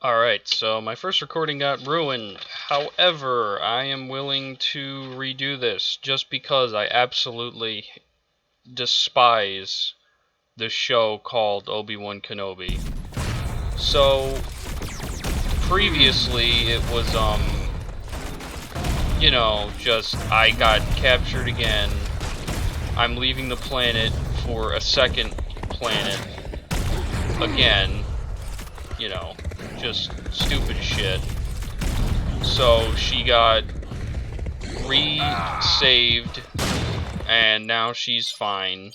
Alright, so my first recording got ruined. However, I am willing to redo this just because I absolutely despise the show called Obi-Wan Kenobi. So, previously it was, just I got captured again. I'm leaving the planet for a second planet again. Just stupid shit. So she got re-saved, and now she's fine.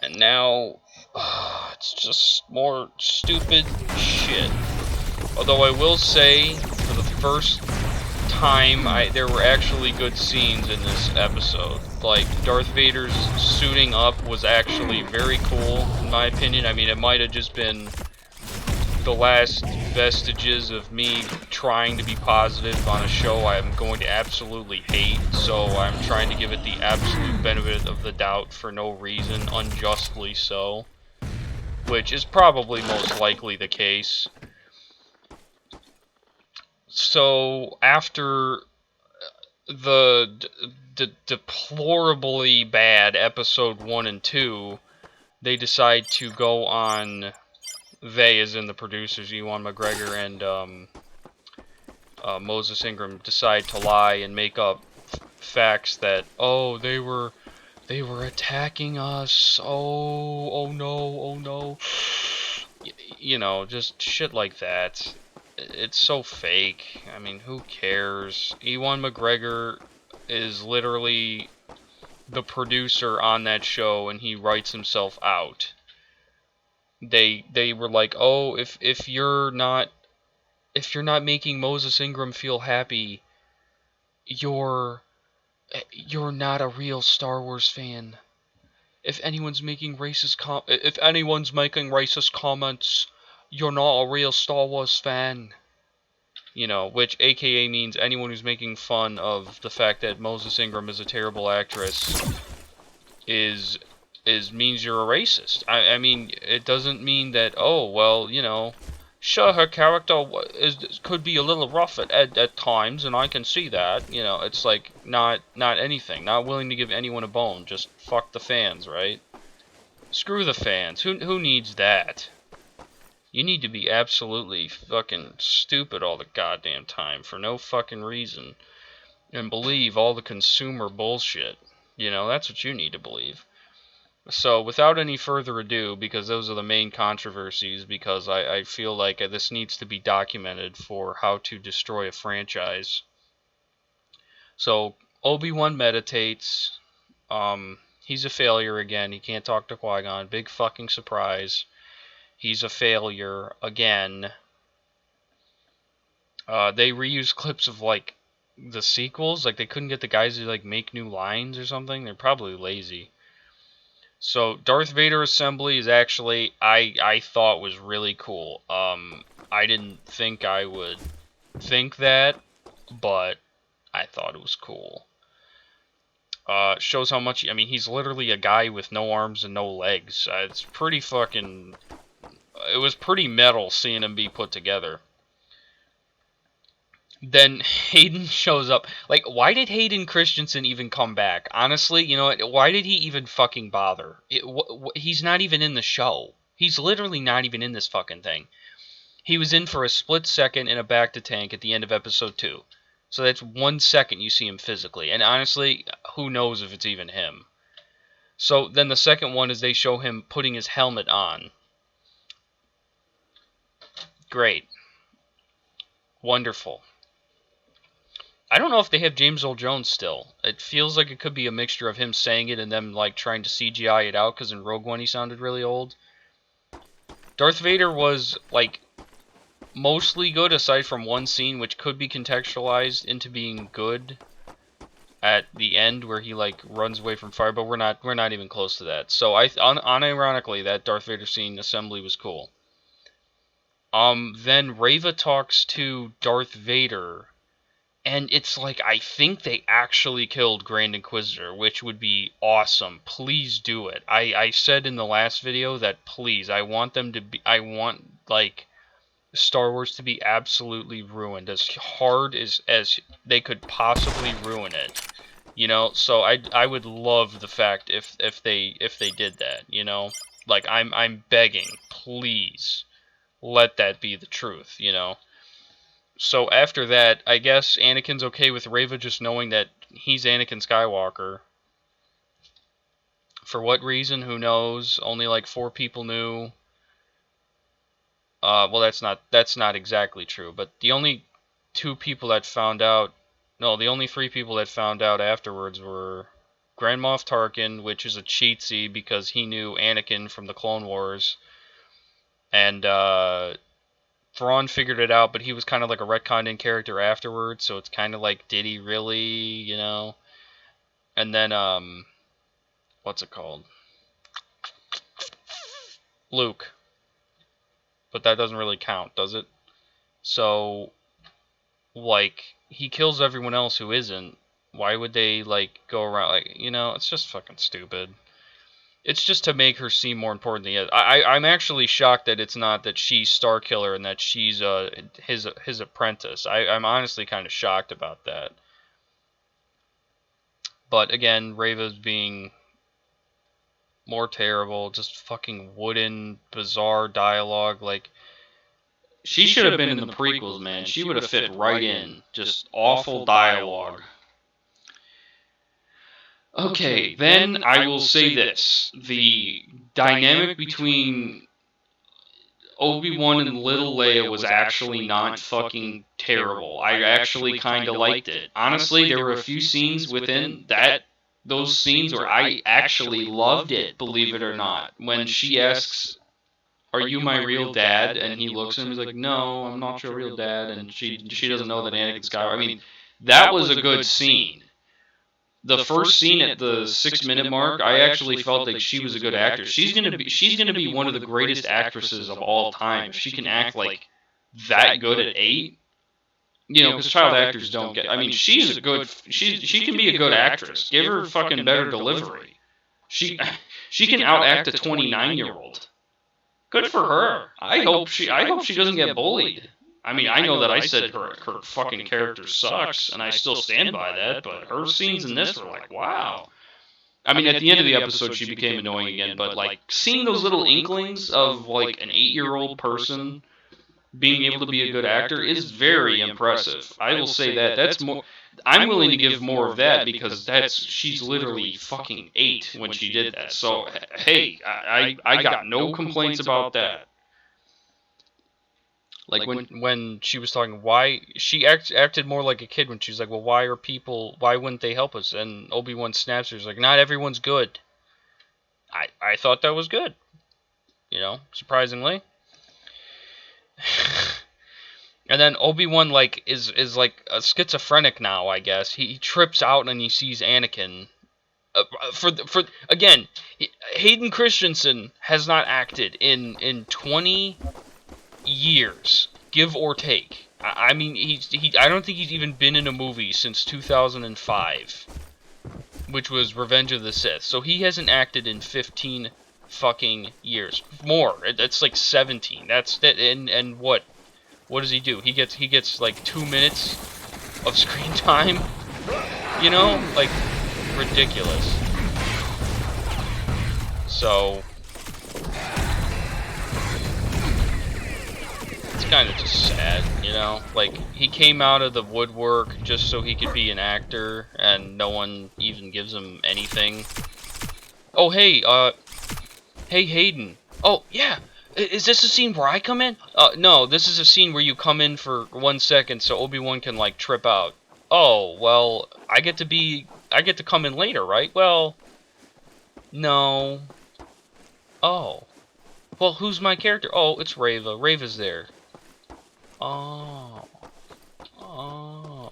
And now, it's just more stupid shit. Although I will say, for the first time, there were actually good scenes in this episode. Like, Darth Vader's suiting up was actually very cool, in my opinion. I mean, it might have just been the last vestiges of me trying to be positive on a show I'm going to absolutely hate, so I'm trying to give it the absolute benefit of the doubt for no reason, unjustly so, which is probably most likely the case. So, after the deplorably bad episode 1 and 2, they decide to go on. They, as in the producers, Ewan McGregor and Moses Ingram, decide to lie and make up facts that, oh, they were attacking us. Oh no. Just shit like that. It's so fake. I mean, who cares? Ewan McGregor is literally the producer on that show, and he writes himself out. They were like, oh, if you're not making Moses Ingram feel happy, you're not a real Star Wars fan. If anyone's making racist comments, you're not a real Star Wars fan. Which AKA means anyone who's making fun of the fact that Moses Ingram is a terrible actress is means you're a racist. I mean, it doesn't mean that, oh, well, sure, her character could be a little rough at times, and I can see that. It's like not anything. Not willing to give anyone a bone. Just fuck the fans, right? Screw the fans. Who needs that? You need to be absolutely fucking stupid all the goddamn time for no fucking reason, and believe all the consumer bullshit. That's what you need to believe. So, without any further ado, because those are the main controversies, because I feel like this needs to be documented for how to destroy a franchise. So, Obi-Wan meditates. He's a failure again. He can't talk to Qui-Gon. Big fucking surprise. He's a failure again. They reuse clips of, like, the sequels. Like, they couldn't get the guys to, like, make new lines or something. They're probably lazy. So, Darth Vader assembly is actually, I thought was really cool. I didn't think I would think that, but I thought it was cool. Shows how much, I mean, he's literally a guy with no arms and no legs. It's pretty fucking, it was pretty metal seeing him be put together. Then Hayden shows up. Like, why did Hayden Christensen even come back? Honestly, you know what? Why did he even fucking bother? He's not even in the show. He's literally not even in this fucking thing. He was in for a split second in a back-to-tank at the end of episode 2. So that's 1 second you see him physically. And honestly, who knows if it's even him. So then the second one is they show him putting his helmet on. Great. Wonderful. I don't know if they have James Earl Jones still. It feels like it could be a mixture of him saying it and them like trying to CGI it out, because in Rogue One he sounded really old. Darth Vader was like mostly good aside from one scene which could be contextualized into being good at the end where he like runs away from fire, but we're not even close to that. So unironically, that Darth Vader scene assembly was cool. Then Reva talks to Darth Vader. And it's like, I think they actually killed Grand Inquisitor, which would be awesome. Please do it. I said in the last video that please, I want them to be, I want, like, Star Wars to be absolutely ruined, as hard as they could possibly ruin it. You know, so I would love the fact if they did that, you know? Like I'm begging, please let that be the truth, you know? So after that, I guess Anakin's okay with Reva just knowing that he's Anakin Skywalker. For what reason, who knows? Only like 4 people knew. Well, that's not exactly true, but the only 2 people that found out, no, the only 3 people that found out afterwards were Grand Moff Tarkin, which is a cheatsy because he knew Anakin from the Clone Wars, and Thrawn figured it out, but he was kind of like a retconned in character afterwards, so it's kind of like, did he really, you know? And then what's it called? Luke. But that doesn't really count, does it? So, like, he kills everyone else who isn't. Why would they, like, go around, like, you know, it's just fucking stupid. It's just to make her seem more important than I'm actually shocked that it's not that she's Starkiller and that she's his apprentice. I'm honestly kind of shocked about that. But again, Reva's being more terrible, just fucking wooden, bizarre dialogue, like... She should have been in the prequels, man. She would have fit right in. Just awful dialogue. Okay, then I will say this. The dynamic between Obi-Wan and Little Leia was actually not fucking terrible. I actually kind of liked it. Honestly, there were a few scenes within those scenes where I actually loved it, believe it or not. When she asks, "Are you my real dad?" and he looks at him and he's like, "No, I'm not your real dad," and she doesn't know that Anakin Skywalker. I mean, that was a good scene. The first scene at the 6-minute mark, I actually felt like she was a good actress. She's gonna be one of the greatest actresses of all time if she can act like that good at 8. You know, because child actors don't get. I mean, she's a good. She can be a good actress. Give her fucking better delivery. She can outact a 29-year-old. Good for her. I hope she doesn't get bullied. I mean, I know that I said her fucking character sucks, and I still stand by that, but her scenes in this were like, wow. I mean, at the end of the episode, she became annoying again, but, like, seeing those little inklings of, like, an 8-year-old person being able to be a good actor is very impressive. I will say that. That's more... I'm willing to give more of that because she's literally fucking 8 when she did that. So, hey, I got no complaints about that. Like when she was talking, why she acted more like a kid when she was like, well, why wouldn't they help us? And Obi-Wan snaps her, he's like, not everyone's good. I thought that was good, you know, surprisingly. And then Obi-Wan like is like a schizophrenic now, I guess. He trips out and he sees Anakin. For again, Hayden Christensen has not acted in 20 years, give or take. I mean, I don't think he's even been in a movie since 2005, which was Revenge of the Sith. So he hasn't acted in 15 fucking years. More. It's like 17. That's that. And what does he do? He gets like 2 minutes of screen time. You know, like ridiculous. So it's kind of just sad, you know? Like, he came out of the woodwork just so he could be an actor, and no one even gives him anything. Oh, hey, hey, Hayden. Oh, yeah. Is this a scene where I come in? No, this is a scene where you come in for 1 second so Obi-Wan can, like, trip out. Oh, well, I get to come in later, right? Well, no. Oh. Well, who's my character? Oh, it's Reva. Reva's there. Oh. Oh.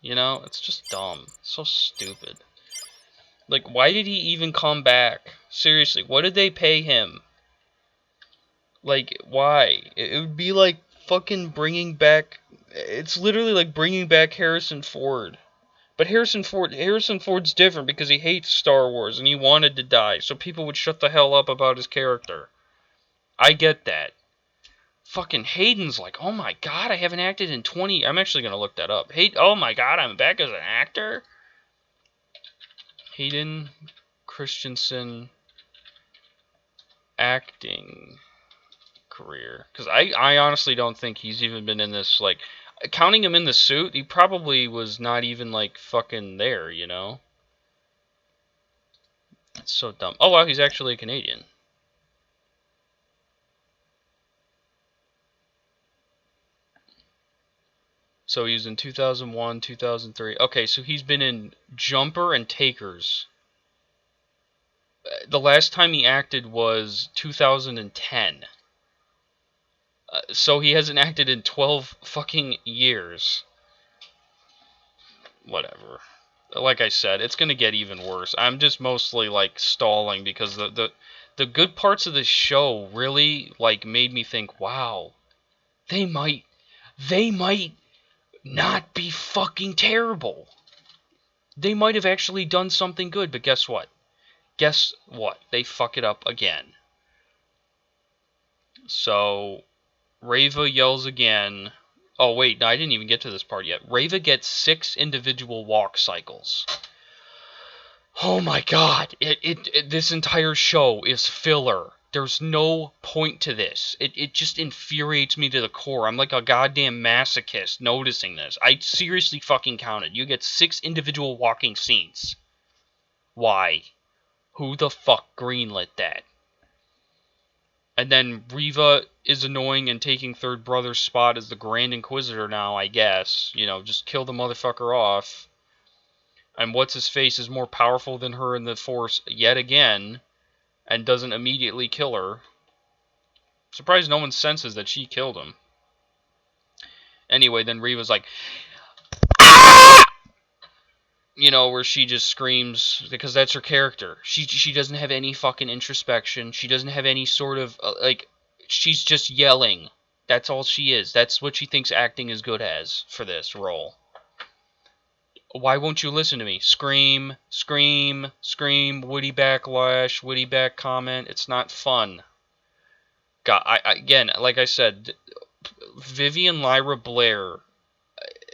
You know, it's just dumb. So stupid. Like, why did he even come back? Seriously, what did they pay him? Like, why? It would be like fucking bringing back... It's literally like bringing back Harrison Ford. But Harrison Ford's different because he hates Star Wars and he wanted to die, so people would shut the hell up about his character. I get that. Fucking Hayden's like, oh my god, I haven't acted in 20... I'm actually gonna look that up. Oh my god, I'm back as an actor? Hayden Christensen acting career. Because I honestly don't think he's even been in this, like... Counting him in the suit, he probably was not even, like, fucking there, you know? It's so dumb. Oh, wow, he's actually a Canadian. So he was in 2001, 2003. Okay, so he's been in Jumper and Takers. The last time he acted was 2010. So he hasn't acted in 12 fucking years. Whatever. Like I said, it's gonna get even worse. I'm just mostly like stalling because the good parts of this show really like made me think, wow, they might not be fucking terrible. They might have actually done something good, but guess what? Guess what? They fuck it up again. So Reva yells again. Oh, wait, no, I didn't even get to this part yet. Reva gets 6 individual walk cycles. Oh my god, this entire show is filler. There's no point to this. It just infuriates me to the core. I'm like a goddamn masochist noticing this. I seriously fucking counted. You get 6 individual walking scenes. Why? Who the fuck greenlit that? And then Reva is annoying and taking Third Brother's spot as the Grand Inquisitor now, I guess. You know, just kill the motherfucker off. And What's-His-Face is more powerful than her in the Force yet again, and doesn't immediately kill her. Surprised no one senses that she killed him. Anyway, then Reva's like, ah! You know, where she just screams, because that's her character. She doesn't have any fucking introspection. She doesn't have any sort of, like, she's just yelling. That's all she is. That's what she thinks acting is good as for this role. Why won't you listen to me? Scream, scream, scream, witty backlash, witty back comment. It's not fun. God, again, like I said, Vivian Lyra Blair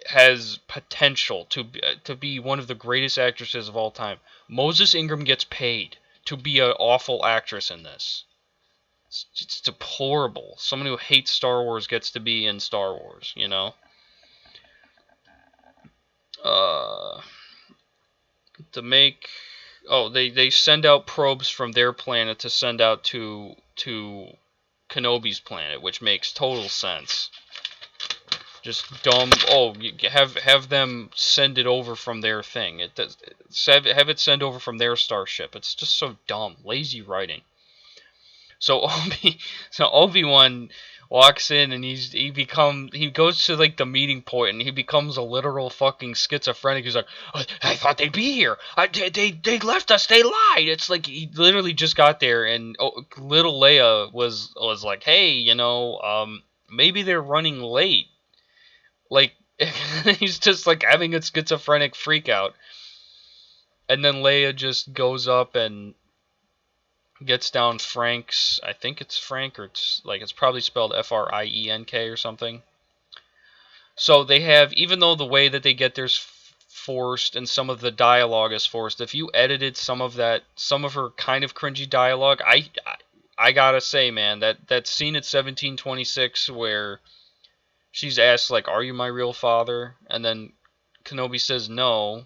has potential to be one of the greatest actresses of all time. Moses Ingram gets paid to be an awful actress in this. It's deplorable. Someone who hates Star Wars gets to be in Star Wars, you know? To make... Oh, they send out probes from their planet to send out to Kenobi's planet, which makes total sense. Just dumb. Oh, have them send it over from their thing. Have it send over from their starship. It's just so dumb, lazy writing. So Obi-Wan walks in and he goes to like the meeting point and he becomes a literal fucking schizophrenic. He's like, I thought they'd be here. They left us. They lied. It's like he literally just got there and little Leia was like, hey, you know, maybe they're running late. Like, he's just, like, having a schizophrenic freak out. And then Leia just goes up and gets down Frank's... I think it's Frank, or it's probably spelled F-R-I-E-N-K or something. So they have... Even though the way that they get there's forced and some of the dialogue is forced, if you edited some of her kind of cringy dialogue, I gotta say, man, that scene at 1726 where... she's asked, like, are you my real father? And then Kenobi says no.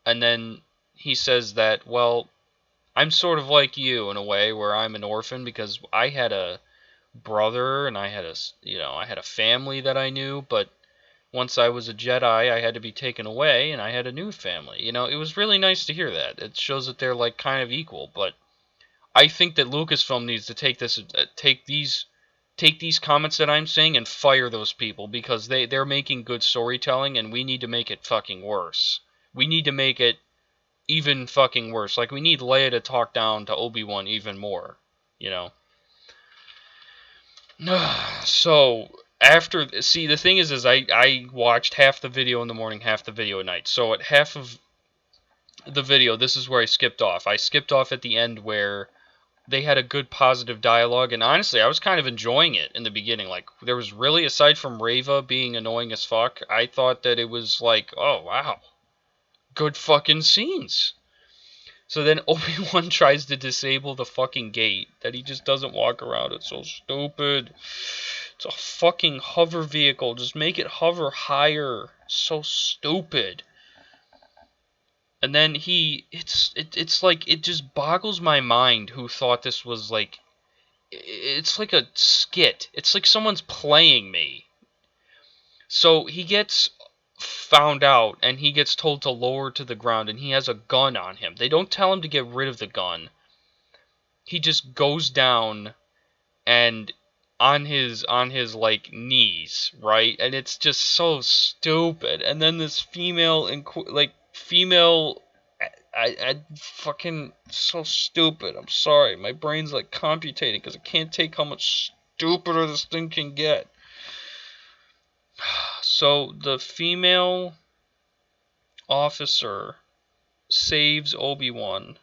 And then he says that, well, I'm sort of like you in a way where I'm an orphan because I had a brother and I had a family that I knew, but once I was a Jedi, I had to be taken away and I had a new family. You know, it was really nice to hear that. It shows that they're like kind of equal, but I think that Lucasfilm needs to take these comments that I'm saying and fire those people because they're making good storytelling and we need to make it fucking worse. We need to make it even fucking worse. Like, we need Leia to talk down to Obi-Wan even more, you know? So, the thing is I watched half the video in the morning, half the video at night. So, at half of the video, this is where I skipped off. I skipped off at the end where they had a good positive dialogue, and honestly, I was kind of enjoying it in the beginning. Like, there was really, aside from Reva being annoying as fuck, I thought that it was like, oh wow, good fucking scenes. So then Obi-Wan tries to disable the fucking gate that he just doesn't walk around. It's so stupid. It's a fucking hover vehicle. Just make it hover higher. So stupid. And then it's like, it just boggles my mind who thought this was like, it's like a skit. It's like someone's playing me. So he gets found out and he gets told to lower to the ground, and he has a gun on him. They don't tell him to get rid of the gun. He just goes down and on his like knees, right? And it's just so stupid. And then this female, I fucking so stupid. I'm sorry, my brain's like computating because I can't take how much stupider this thing can get. So the female officer saves Obi-Wan,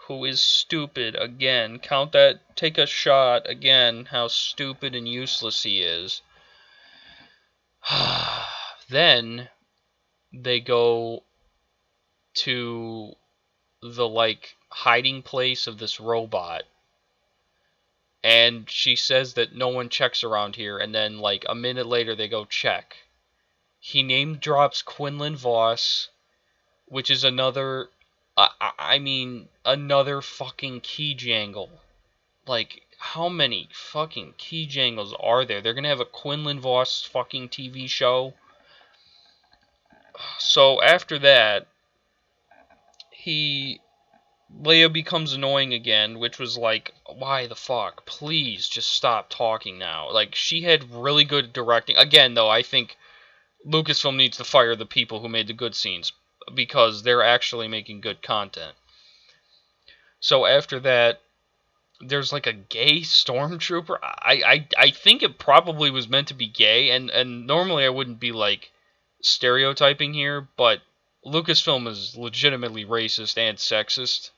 who is stupid again. Count that, take a shot again, how stupid and useless he is. Then they go to the like hiding place of this robot, and she says that no one checks around here, and then like a minute later they go check. He name drops Quinlan Voss, which is another another fucking key jangle. Like, how many fucking key jangles are there? They're gonna have a Quinlan Voss fucking TV show. So after that, he Leia becomes annoying again, which was like, why the fuck? Please just stop talking now. Like, she had really good directing. Again, though, I think Lucasfilm needs to fire the people who made the good scenes, because they're actually making good content. So after that, there's like a gay stormtrooper. I think it probably was meant to be gay, and normally I wouldn't be like stereotyping here, but Lucasfilm is legitimately racist and sexist.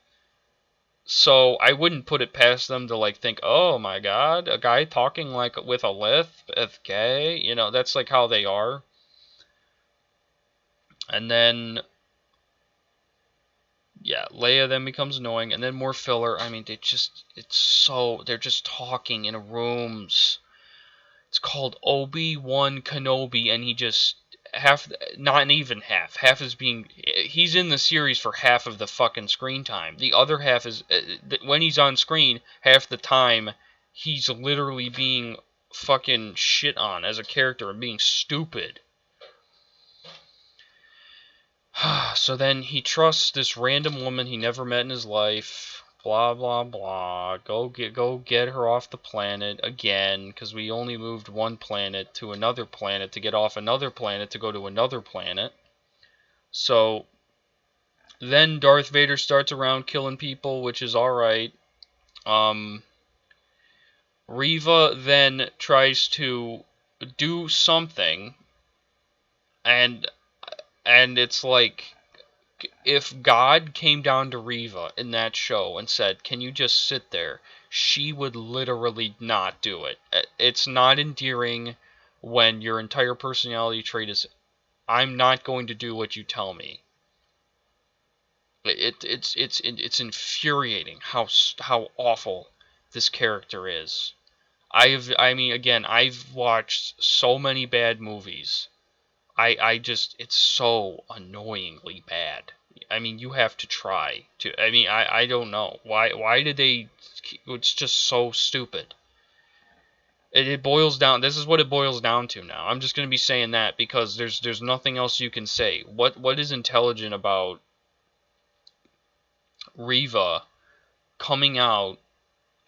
So I wouldn't put it past them to like think, oh my god, a guy talking like with a lisp is gay. You know, that's like how they are. And then yeah, Leia then becomes annoying, and then more filler. I mean, they're just talking in rooms. It's called Obi-Wan Kenobi, and he just not even half is being, he's in the series for half of the fucking screen time. The other half is, when he's on screen, half the time he's literally being fucking shit on as a character and being stupid. So then he trusts this random woman he never met in his life. Blah blah blah. Go get her off the planet again, because we only moved one planet to another planet to get off another planet to go to another planet. So then Darth Vader starts around killing people, which is alright. Reva then tries to do something, and it's like, if God came down to Reva in that show and said, can you just sit there, she would literally not do it. It's not endearing when your entire personality trait is, I'm not going to do what you tell me. It's infuriating how awful this character is. I've watched so many bad movies. I just, it's so annoyingly bad. I mean, you have to try to. I don't know why did they? It's just so stupid. It boils down. This is what it boils down to now. I'm just gonna be saying that because there's nothing else you can say. What is intelligent about Reva coming out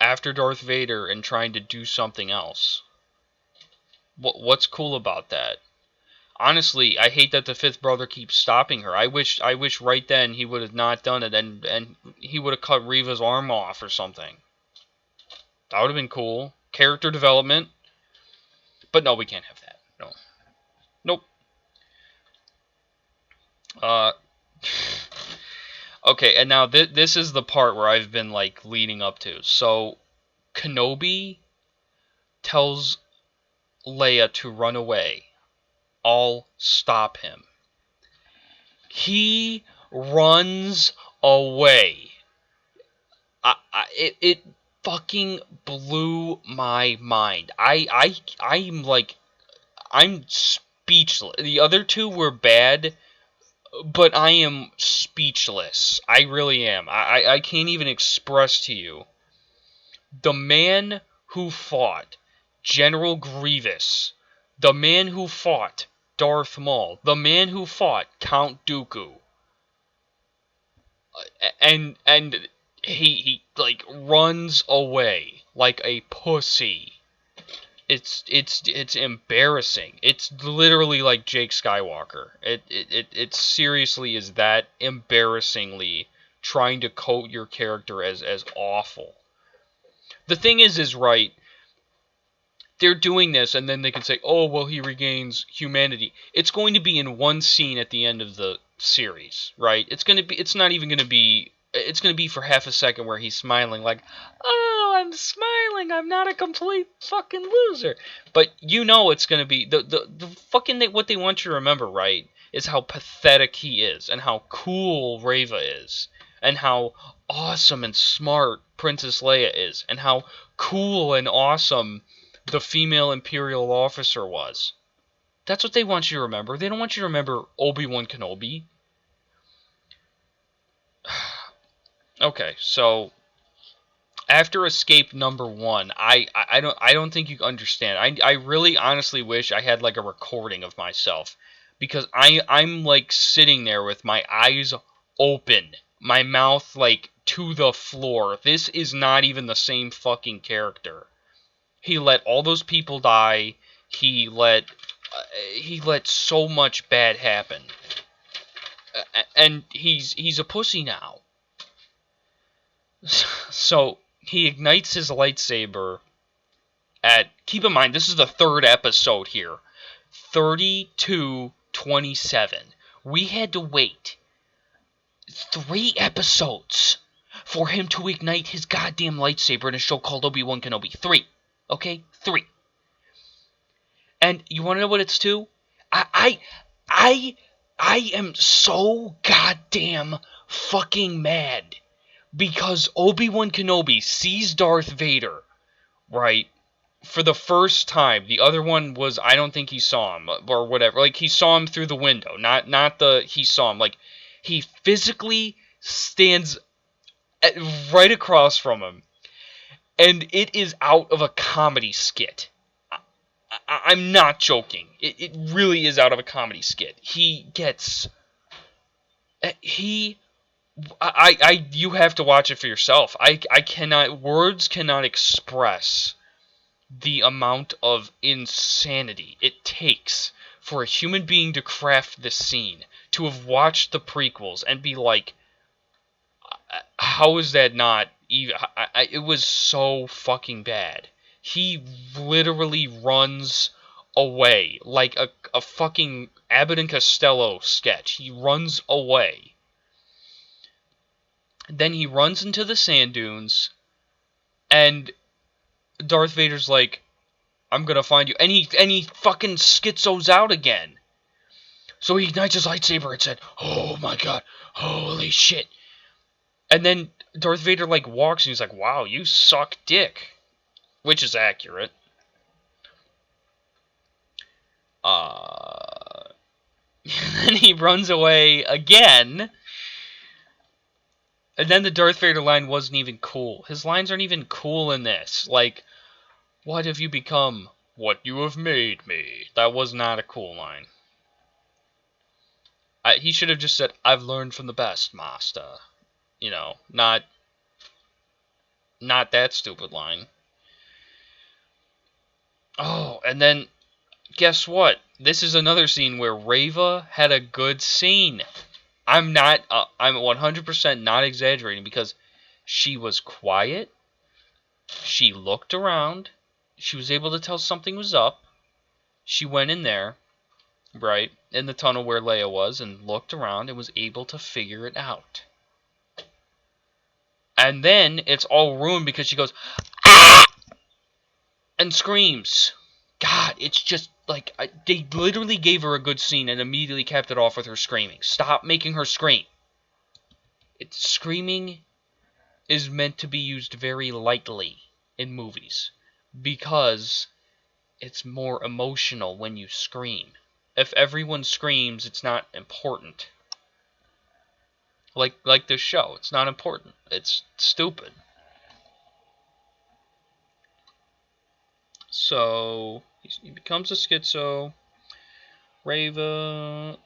after Darth Vader and trying to do something else? What's cool about that? Honestly, I hate that the fifth brother keeps stopping her. I wish right then he would have not done it, and he would have cut Reva's arm off or something. That would have been cool. Character development. But no, we can't have that. No. Nope. Uh Okay, and now this is the part where I've been like leading up to. So Kenobi tells Leia to run away. I'll stop him. He runs away. It fucking blew my mind. I'm speechless. The other two were bad, but I am speechless. I really am. I can't even express to you. The man who fought General Grievous, the man who fought Darth Maul, the man who fought Count Dooku, and he like runs away like a pussy. It's embarrassing. It's literally like Jake Skywalker. It seriously is that embarrassingly trying to coat your character as awful. The thing is right, they're doing this and then they can say, "Oh, well he regains humanity." It's going to be in one scene at the end of the series, right? It's not even going to be it's going to be for half a second where he's smiling like, "Oh, I'm smiling. I'm not a complete fucking loser." But you know it's going to be the fucking what they want you to remember, right? Is how pathetic he is and how cool Reva is and how awesome and smart Princess Leia is and how cool and awesome the female Imperial officer was. That's what they want you to remember. They don't want you to remember Obi-Wan Kenobi. Okay, so after escape number 1, I don't think you understand. I really honestly wish I had like a recording of myself because I'm like sitting there with my eyes open, my mouth like to the floor. This is not even the same fucking character. He let all those people die. He let so much bad happen, and he's a pussy now. So he ignites his lightsaber at. Keep in mind, this is the 3rd episode here. 32:27. We had to wait 3 episodes for him to ignite his goddamn lightsaber in a show called Obi-Wan Kenobi. 3. Okay? 3. And you want to know what it's to? I, I, I am so goddamn fucking mad because Obi-Wan Kenobi sees Darth Vader, right, for the first time. The other one was, I don't think he saw him, or whatever. Like, he saw him through the window, not the, he saw him. Like, he physically stands right across from him, and it is out of a comedy skit. I'm not joking. It really is out of a comedy skit. He gets... He... you have to watch it for yourself. I cannot... Words cannot express the amount of insanity it takes for a human being to craft this scene, to have watched the prequels and be like, how is that not even... it was so fucking bad. He literally runs away like a fucking Abbott and Costello sketch. He runs away. Then he runs into the sand dunes, and Darth Vader's like, "I'm gonna find you," and he fucking schizos out again. So he ignites his lightsaber and said, "Oh my god, holy shit!" And then Darth Vader like walks and he's like, "Wow, you suck dick," which is accurate. And then he runs away again. And then the Darth Vader line wasn't even cool. His lines aren't even cool in this. Like, "What have you become? What you have made me." That was not a cool line. He should have just said, "I've learned from the best, master." You know, not that stupid line. Oh, and then guess what? This is another scene where Reva had a good scene. I'm 100% not exaggerating because she was quiet. She looked around. She was able to tell something was up. She went in there, right, in the tunnel where Leia was, and looked around and was able to figure it out. And then it's all ruined because she goes, "Ah!" and screams. God, it's just like they literally gave her a good scene and immediately capped it off with her screaming. Stop making her scream. Screaming is meant to be used very lightly in movies because it's more emotional when you scream. If everyone screams, it's not important. Like this show, it's not important. It's stupid. So he becomes a schizo. Reva.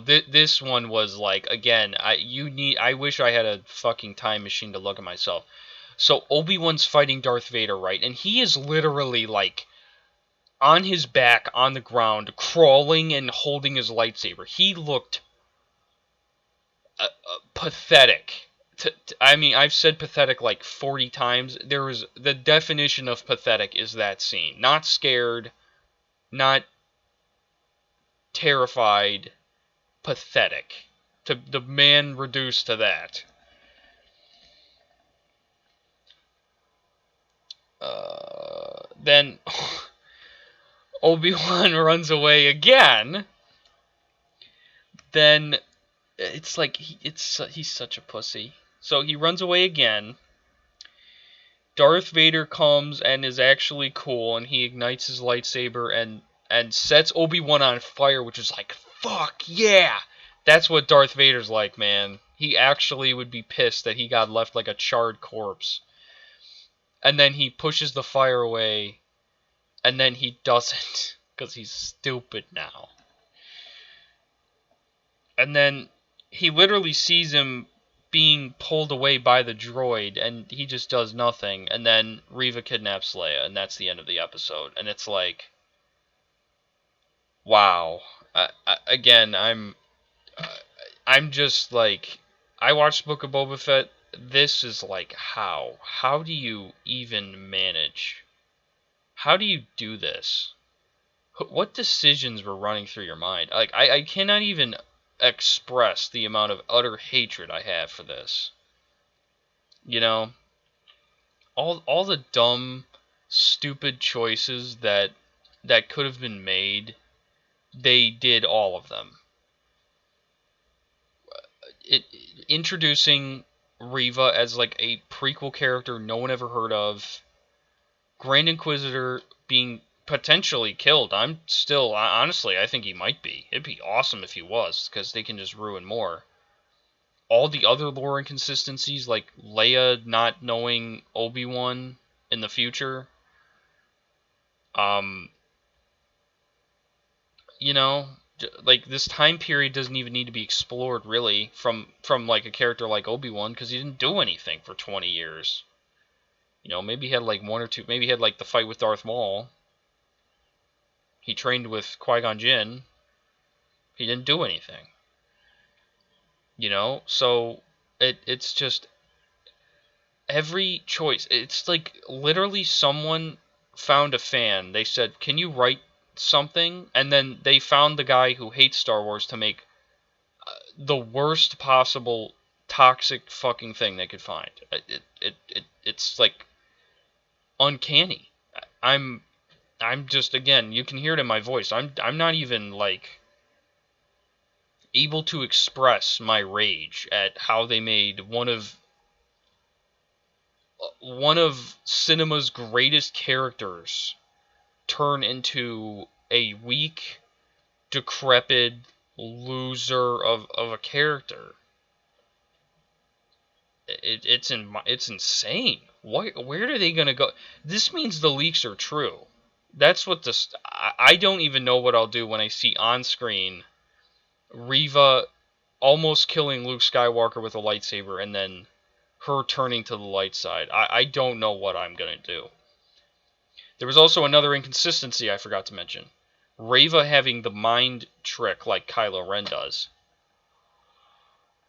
This one was like, again. I wish I had a fucking time machine to look at myself. So Obi-Wan's fighting Darth Vader, right? And he is literally like on his back on the ground, crawling and holding his lightsaber. He looked pathetic. I mean, I've said pathetic like 40 times. The definition of pathetic is that scene. Not scared, not terrified, pathetic. The man reduced to that. Then Obi-Wan runs away again. Then it's like he's such a pussy. So he runs away again. Darth Vader comes and is actually cool, and he ignites his lightsaber and sets Obi-Wan on fire, which is like, fuck yeah! That's what Darth Vader's like, man. He actually would be pissed that he got left like a charred corpse. And then he pushes the fire away, and then he doesn't, because he's stupid now. And then he literally sees him being pulled away by the droid, and he just does nothing. And then Reva kidnaps Leia, and that's the end of the episode. And it's like, wow. Again, I'm just like, I watched Book of Boba Fett. This is like, how? How do you even manage? How do you do this? What decisions were running through your mind? Like, I cannot even express the amount of utter hatred I have for this. You know, all the dumb, stupid choices that could have been made, they did all of them. Introducing Reva as like a prequel character no one ever heard of, Grand Inquisitor being potentially killed. I'm still, honestly, I think he might be. It'd be awesome if he was, because they can just ruin more. All the other lore inconsistencies, like Leia not knowing Obi-Wan in the future. Um, you know, like this time period doesn't even need to be explored really from like a character like Obi-Wan, because he didn't do anything for 20 years. You know, maybe he had like one or two. Maybe he had like the fight with Darth Maul. He trained with Qui-Gon Jinn. He didn't do anything. You know, so it's just every choice. It's like literally someone found a fan. They said, "Can you write something?" And then they found the guy who hates Star Wars to make the worst possible toxic fucking thing they could find. It's like uncanny. I'm I'm just, again, you can hear it in my voice. I'm not even like able to express my rage at how they made one of cinema's greatest characters turn into a weak, decrepit loser of a character. It's insane. Where are they gonna go? This means the leaks are true. That's what this. I don't even know what I'll do when I see on screen Reva almost killing Luke Skywalker with a lightsaber, and then her turning to the light side. I don't know what I'm going to do. There was also another inconsistency I forgot to mention. Reva having the mind trick like Kylo Ren does.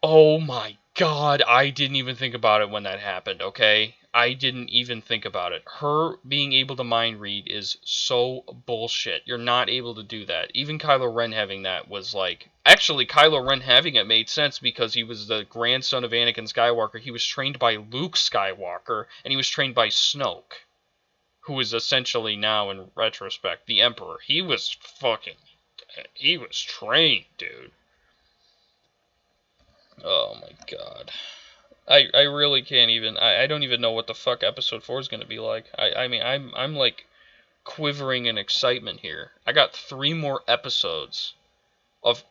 Oh my god, I didn't even think about it when that happened, okay? I didn't even think about it. Her being able to mind read is so bullshit. You're not able to do that. Even Kylo Ren having that was like... Actually, Kylo Ren having it made sense because he was the grandson of Anakin Skywalker. He was trained by Luke Skywalker, and he was trained by Snoke, who is essentially now, in retrospect, the Emperor. He was fucking... He was trained, dude. Oh my god. I really can't even... I don't even know what the fuck Episode 4 is going to be like. I mean, I'm like quivering in excitement here. I got 3 more episodes of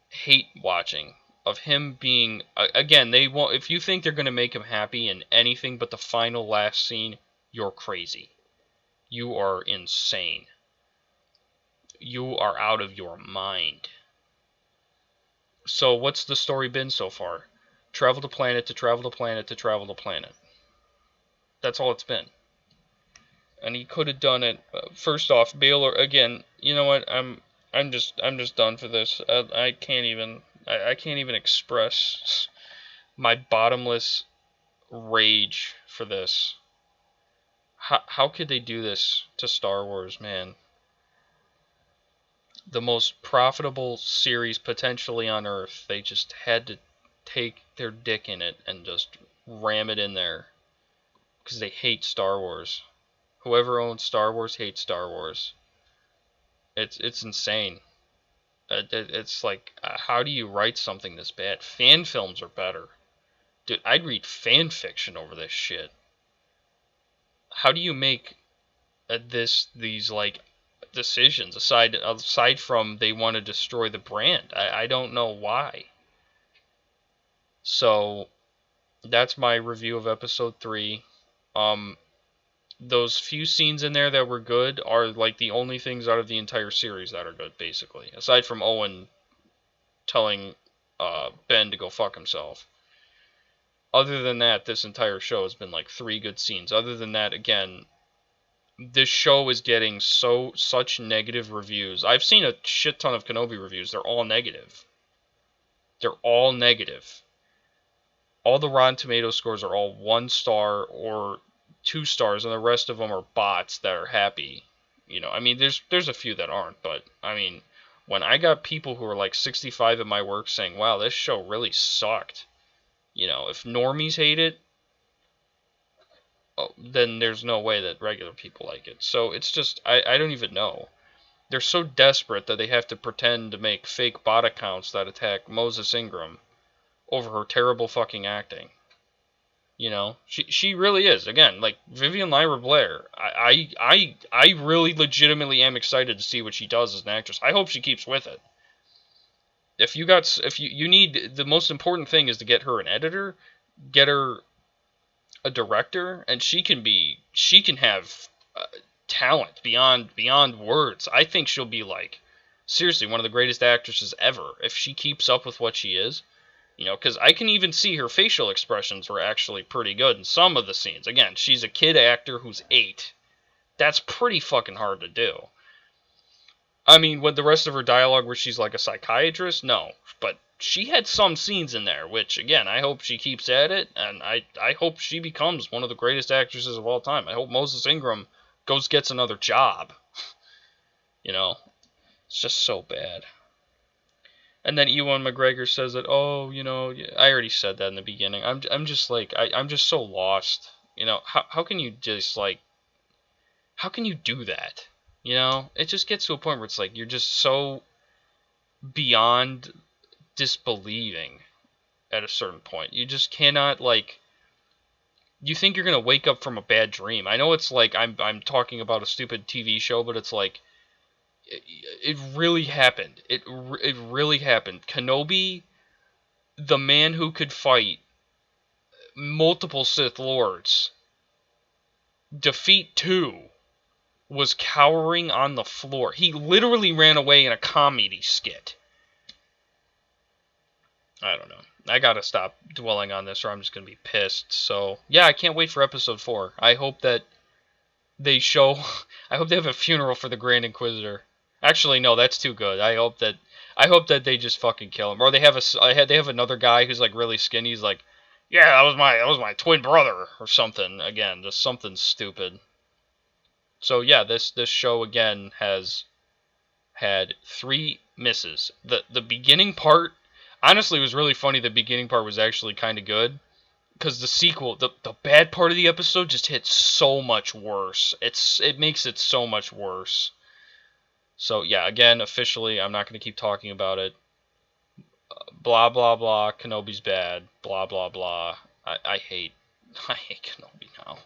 hate watching. Of him being... Again, they won't... If you think they're going to make him happy in anything but the final last scene, you're crazy. You are insane. You are out of your mind. So what's the story been so far? Travel to planet to travel to planet to travel to planet. That's all it's been. And he could have done it. First off, Baylor again. You know what? I'm just done for this. I can't even express my bottomless rage for this. How could they do this to Star Wars, man? The most profitable series potentially on Earth. They just had to take their dick in it and just ram it in there because they hate Star Wars. Whoever owns Star Wars hates Star Wars. It's insane. It's like, how do you write something this bad? Fan films are better. Dude, I'd read fan fiction over this shit. How do you make these like decisions aside from they want to destroy the brand? I don't know why. So that's my review of episode 3. Those few scenes in there that were good are like the only things out of the entire series that are good, basically. Aside from Owen telling Ben to go fuck himself. Other than that, this entire show has been like 3 good scenes. Other than that, again, this show is getting such negative reviews. I've seen a shit ton of Kenobi reviews. They're all negative. They're all negative. All the Rotten Tomato scores are all 1 star or 2 stars, and the rest of them are bots that are happy. You know, I mean, there's a few that aren't, but I mean, when I got people who are like 65 at my work saying, "Wow, this show really sucked," you know, if normies hate it, then there's no way that regular people like it. So it's just, I don't even know. They're so desperate that they have to pretend to make fake bot accounts that attack Moses Ingram over her terrible fucking acting. You know, she really is. Again, like Vivian Lyra Blair. I really legitimately am excited to see what she does as an actress. I hope she keeps with it. If you need, the most important thing is to get her an editor, get her a director, and she can have talent beyond words. I think she'll be like, seriously, one of the greatest actresses ever if she keeps up with what she is. You know, because I can even see her facial expressions were actually pretty good in some of the scenes. Again, she's a kid actor who's 8. That's pretty fucking hard to do. I mean, with the rest of her dialogue where she's like a psychiatrist, no. But she had some scenes in there, which, again, I hope she keeps at it, and I hope she becomes one of the greatest actresses of all time. I hope Moses Ingram gets another job. You know, it's just so bad. And then Ewan McGregor says that, oh, you know, I already said that in the beginning. I'm just like, I'm just so lost. You know, how can you just like, how can you do that? You know, it just gets to a point where it's like, you're just so beyond disbelieving at a certain point. You just cannot, like, you think you're going to wake up from a bad dream. I know it's like, I'm talking about a stupid TV show, but it's like, it really happened. It really happened. Kenobi, the man who could fight multiple Sith Lords, defeat 2, was cowering on the floor. He literally ran away in a comedy skit. I don't know. I gotta stop dwelling on this or I'm just gonna be pissed. So, yeah, I can't wait for episode 4. I hope that they show... I hope they have a funeral for the Grand Inquisitor. Actually, no, that's too good. I hope that they just fucking kill him, or they have another guy who's like really skinny. He's like, Yeah, that was my twin brother or something. Again, just something stupid. So yeah, this show again has had 3 misses. The beginning part honestly was really funny. The beginning part was actually kind of good because the sequel, the bad part of the episode just hits so much worse. It makes it so much worse. So yeah, again, officially, I'm not going to keep talking about it. Blah blah blah. Kenobi's bad. Blah blah blah. I hate I hate Kenobi now.